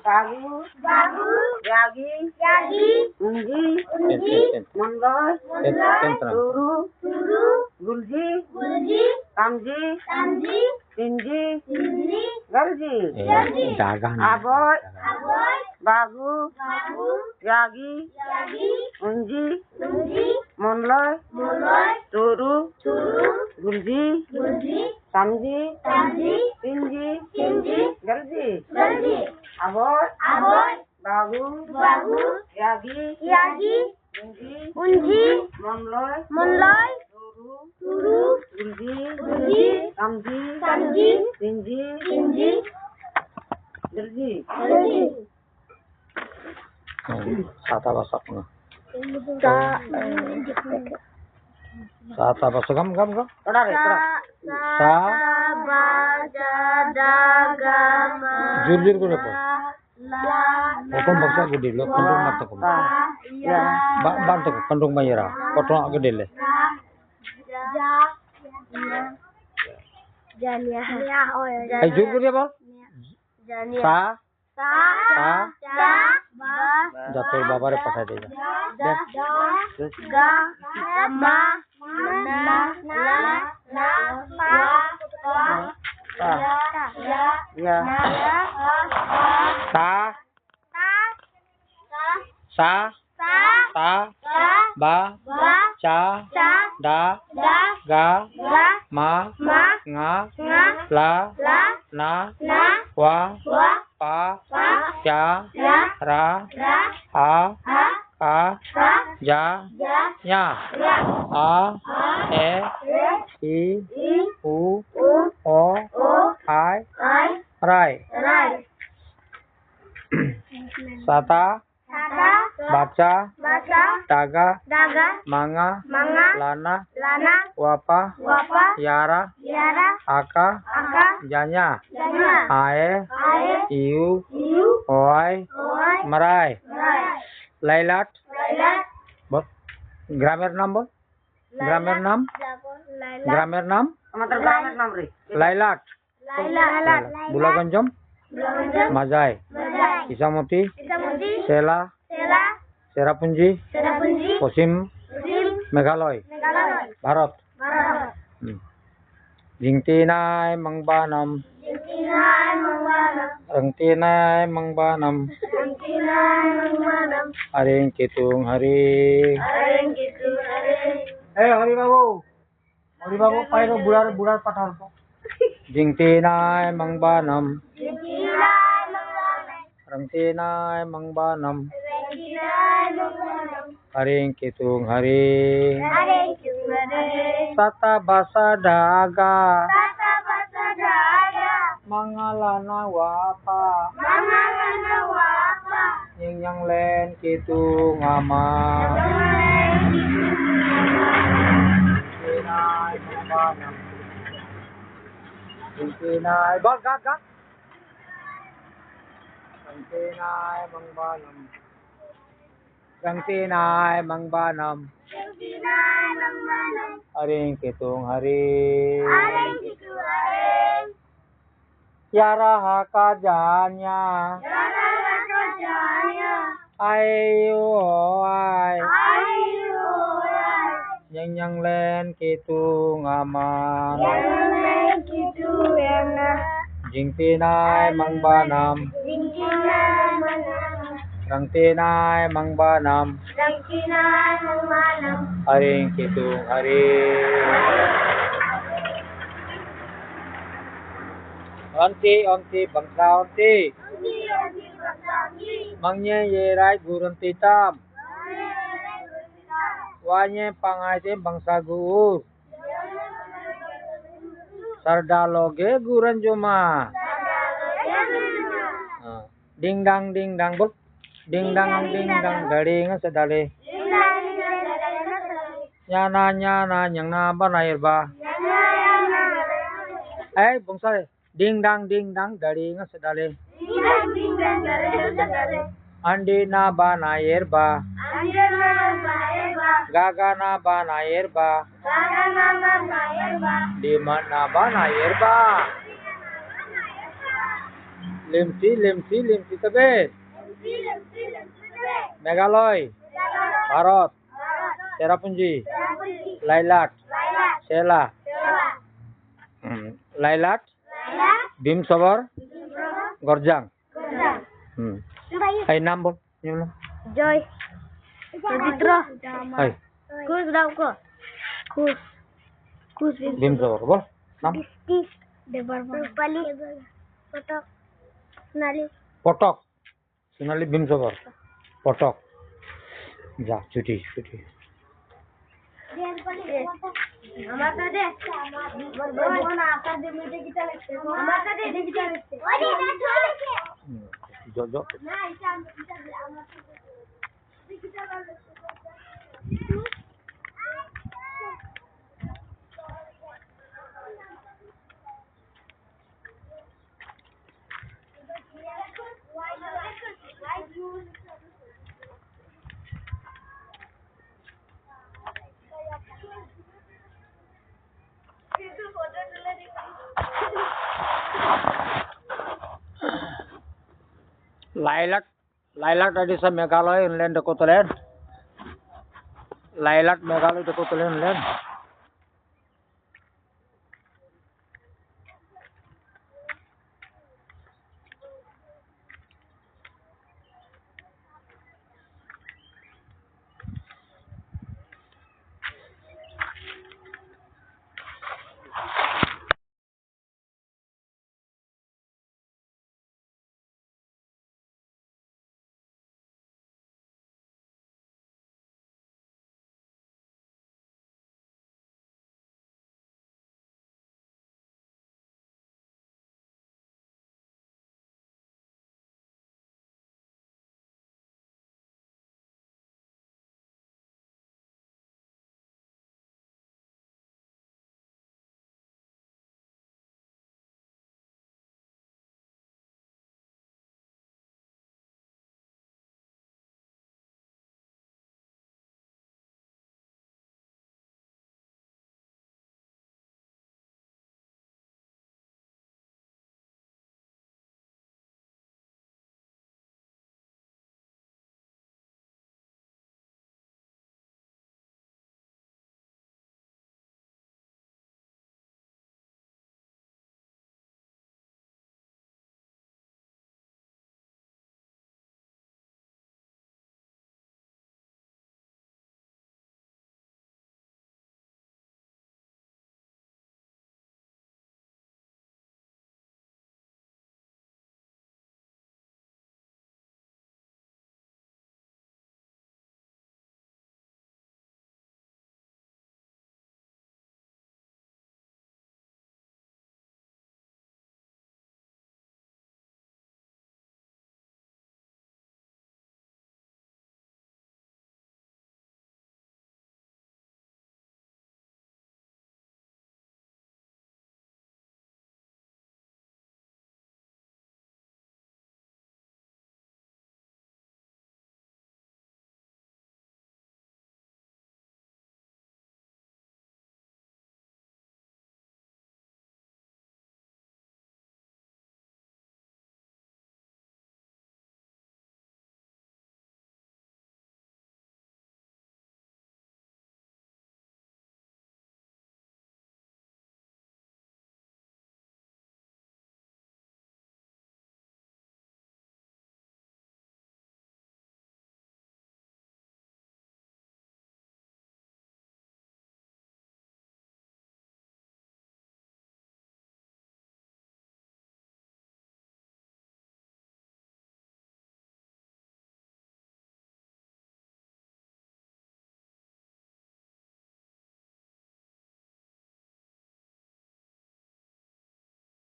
Bagu, bagu, yagi, yagi, unji, unji, mundoy, mundoy, turu, turu, gulji, gulji, tamji, tamji, tinji, tinji, galji, galji, aboy, aboy, bagu, bagu, yagi, yagi, unji, unji, mundoy, mundoy, turu, turu, gulji, gulji, tamji, tamji, tinji, tinji, galji, galji. Aboy, aboy, bagu, bagu, yagi, yagi, unji, munloy, munloy, turu, turu, gulji, gulji, tamji, tamji, tinji, tinji, galji, galji. Sata basak na. Sa Sata basak gam. Tara. Sa Baja dagama. jujur ko na po. La. Hukum baksa gede lo kandung mata ko. Ya. Bantu ko kandung mayira. Potong gede le. Jania. Ay jujur dia bal. Jania. Sa Sa. Ba. jatuh babare pakai dia. Ga. Ma. Na. Pa. Ya. Sa ta ba cha da ga ma nga la na wa pa cha ra ha ka ja nya a e i u o ai rai sata baca daga manga lana wapa yara aka janya ae iu oai merai lailat bot grammar number grammar nam lailat bula ganjam mazai isamuti sela Serapunji Posim Meghalaya Bharat Jingtinai Mangbanam Rengtinai Mangbanam Haring Kitung Haring Hari Babu pairo bular pathar po Jingtinai Mangbanam Rengtinai Mangbanam Haring Kitung Haring Sata basa daga Mangalana wapa Yang len Kitung ama Jingtinai Mangbanam Jingtinai Gak Rengtinai Mangbanam Rengtinai Mangbanam Haring Kitung Haring Yara haka janya Ayu oai Yang len Kitung aman Jingtinai Mangbanam Rengtinai Mangbanam Haring Kitung Haring Onti bangsa onti Mangnya yerai gurun titam Wanya pangai bangsa guur Sardaloge guran juma Ding dang bul ding dang garing sedale nyana yang naba nair ba bangsa ding dang garing sedale andi naba nair ba gaga naba nair ba di mana naba nair ba Limcee লিমচি লিমচি তবে মেঘালয় ভারত চেরাপুঞ্জি লাইলাট সেলা লাইলাট ভীমসবর গরজাং এই নাম বল নিয়ম নাম জয় চরিত্র এই খুশ দাও কো খুশ খুশ ভীমসবর বল নাম বৃষ্টি রূপালী ফটক সোনালী পটক সোনালী ভীমসবর পটক যা ছুটি ছুটি আমার কাছে বর্বনা আকার দিয়ে মিটে কি চালাচ্ছে আমার কাছে দেখি চালাচ্ছে ওরে জ না এটা আমার দেখি চালাচ্ছে লাইলাট লাইলাট আদিসা মেঘালয় ইনল্যান্ড কোতলেন লাইলাট মেঘালয় কোতলেন ইনল্যান্ড